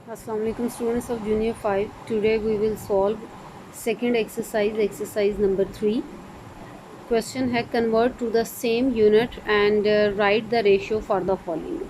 Assalamu alaikum students of junior 5. Today we will solve second exercise number 3. Question है convert to the same unit and write the ratio for the following.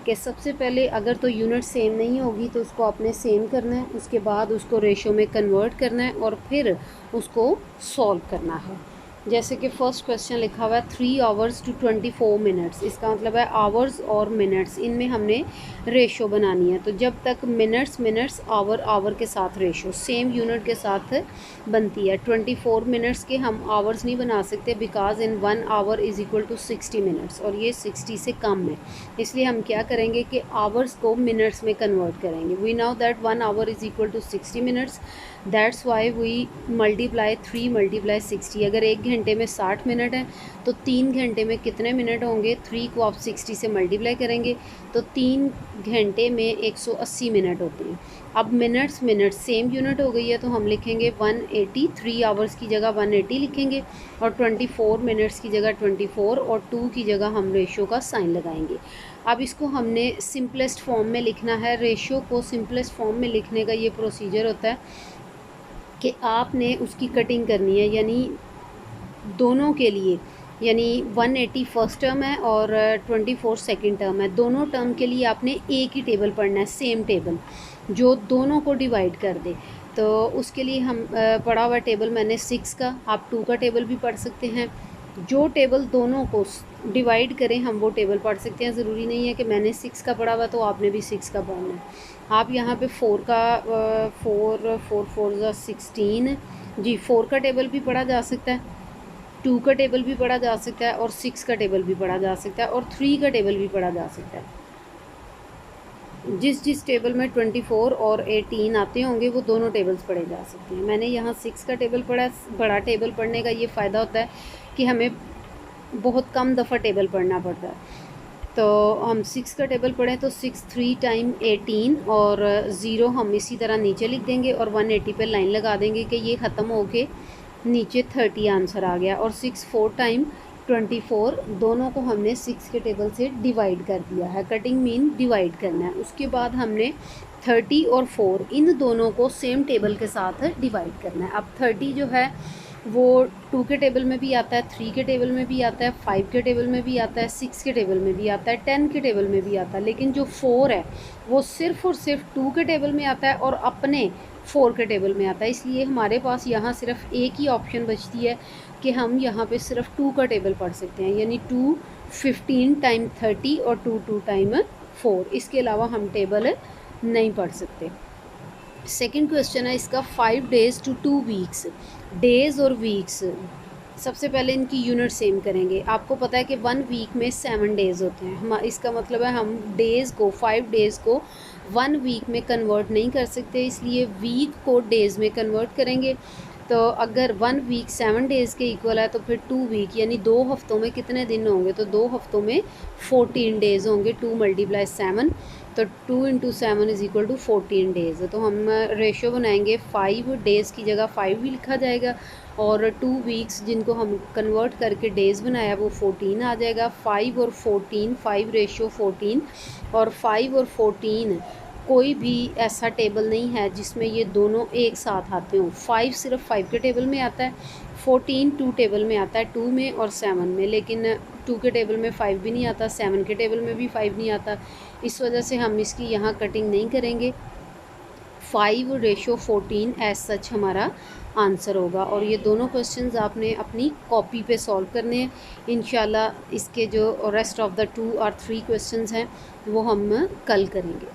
कि सबसे पहले अगर तो unit same नहीं होगी तो उसको आपने सेम करना है, उसके बाद उसको रेशो में कन्वर्ट करना है और फिर उसको सॉल्व करना है। जैसे कि फ़र्स्ट क्वेश्चन लिखा हुआ है 3 आवर्स टू 24 मिनट्स, इसका मतलब है आवर्स और मिनट्स, इनमें हमने रेशो बनानी है। तो जब तक मिनट्स आवर के साथ रेशो सेम यूनिट के साथ बनती है। 24 मिनट्स के हम आवर्स नहीं बना सकते because in 1 hour is equal to 60 minutes और ये 60 से कम है, इसलिए हम क्या करेंगे कि आवर्स को मिनट्स में कन्वर्ट करेंगे। We now that 1 hour is equal to 60 minutes, that's why we multiply 3 multiply 60। अगर 1 घंटे में 60 मिनट है तो 3 घंटे में कितने मिनट होंगे? 3 को आप 60 से मल्टीप्लाई करेंगे तो 3 घंटे में 180 मिनट होते हैं। अब मिनट्स सेम यूनिट हो गई है तो हम लिखेंगे 180, 3 आवर्स की जगह 180 लिखेंगे और 24 मिनट्स की जगह 24 और 2 की जगह हम रेशो का साइन लगाएंगे। अब इसको हमने सिंपलेस्ट फॉर्म में लिखना है। रेशो को सिंपलेस्ट फॉर्म में लिखने का ये प्रोसीजर होता है कि आपने उसकी कटिंग करनी है, यानी दोनों के लिए, यानी 180 फर्स्ट टर्म है और 24 सेकेंड टर्म है। दोनों टर्म के लिए आपने एक ही टेबल पढ़ना है, सेम टेबल जो दोनों को डिवाइड कर दे। तो उसके लिए हम पढ़ा हुआ टेबल मैंने 6 का, आप 2 का टेबल भी पढ़ सकते हैं। जो टेबल दोनों को डिवाइड करें हम वो टेबल पढ़ सकते हैं। ज़रूरी नहीं है कि मैंने 6 का पढ़ा हुआ तो आपने भी 6 का पढ़ना है। आप यहाँ पे 4 का 4 16 जी 4 का टेबल भी पढ़ा जा सकता है, 2 का टेबल भी पढ़ा जा सकता है और 6 का टेबल भी पढ़ा जा सकता है और 3 का टेबल भी पढ़ा जा सकता है। जिस टेबल में 24 और 18 आते होंगे वो दोनों टेबल्स पढ़े जा सकते हैं। मैंने यहाँ 6 का टेबल पढ़ा। बड़ा टेबल पढ़ने का ये फ़ायदा होता है कि हमें बहुत कम दफ़ा टेबल पढ़ना पड़ता है। तो हम 6 का टेबल पढ़ें तो 6 3 टाइम 18 और 0 हम इसी तरह नीचे लिख देंगे और 180 पे लाइन लगा देंगे कि ये ख़त्म हो के नीचे 30 आंसर आ गया। और 6 4 टाइम 24, दोनों को हमने 6 के टेबल से डिवाइड कर दिया है। कटिंग मीन डिवाइड करना है। उसके बाद हमने 30 और 4 इन दोनों को सेम टेबल के साथ डिवाइड करना है। अब 30 जो है वो 2 के टेबल में भी आता है, 3 के टेबल में भी आता है, 5 के टेबल में भी आता है, 6 के टेबल में भी आता है, 10 के टेबल में भी आता है। लेकिन जो 4 है वो सिर्फ़ और सिर्फ 2 के टेबल में आता है और अपने 4 के टेबल में आता है। इसलिए हमारे पास यहाँ सिर्फ एक ही ऑप्शन बचती है कि हम यहाँ पे सिर्फ 2 का टेबल पढ़ सकते हैं, यानी 2 15 टाइम 30 और 2 टाइम 4। इसके अलावा हम टेबल नहीं पढ़ सकते। सेकंड क्वेश्चन है इसका 5 डेज़ टू 2 वीक्स। डेज़ और वीक्स, सबसे पहले इनकी यूनिट सेम करेंगे। आपको पता है कि 1 वीक में 7 डेज़ होते हैं। हम इसका मतलब है हम डेज़ को 5 डेज़ को 1 वीक में कन्वर्ट नहीं कर सकते, इसलिए वीक को डेज़ में कन्वर्ट करेंगे। तो अगर 1 वीक 7 डेज़ के इक्वल है तो फिर 2 वीक यानी 2 हफ्तों में कितने दिन होंगे? तो 2 हफ्तों में 14 डेज़ होंगे। 2 मल्टीप्लाई 7, तो 2 into 7 is equal to 14 days. तो हम रेशो बनाएंगे 5 डेज़ की जगह 5 भी लिखा जाएगा और 2 वीक्स जिनको हम कन्वर्ट करके डेज़ बनाया वो 14 आ जाएगा। 5 और 14, 5 रेशो 14 और 5 और 14 कोई भी ऐसा टेबल नहीं है जिसमें ये दोनों एक साथ आते हों। 5 सिर्फ 5 के टेबल में आता है, 14 2 टेबल में आता है, 2 में और 7 में। लेकिन 2 के टेबल में 5 भी नहीं आता, 7 के टेबल में भी 5 नहीं आता। इस वजह से हम इसकी यहाँ कटिंग नहीं करेंगे। 5 रेशो 14 एज सच हमारा आंसर होगा। और ये दोनों क्वेश्चंस आपने अपनी कॉपी पे सॉल्व करने हैं। इंशाल्लाह इसके जो रेस्ट ऑफ द 2 और 3 क्वेश्चंस हैं वो हम कल करेंगे।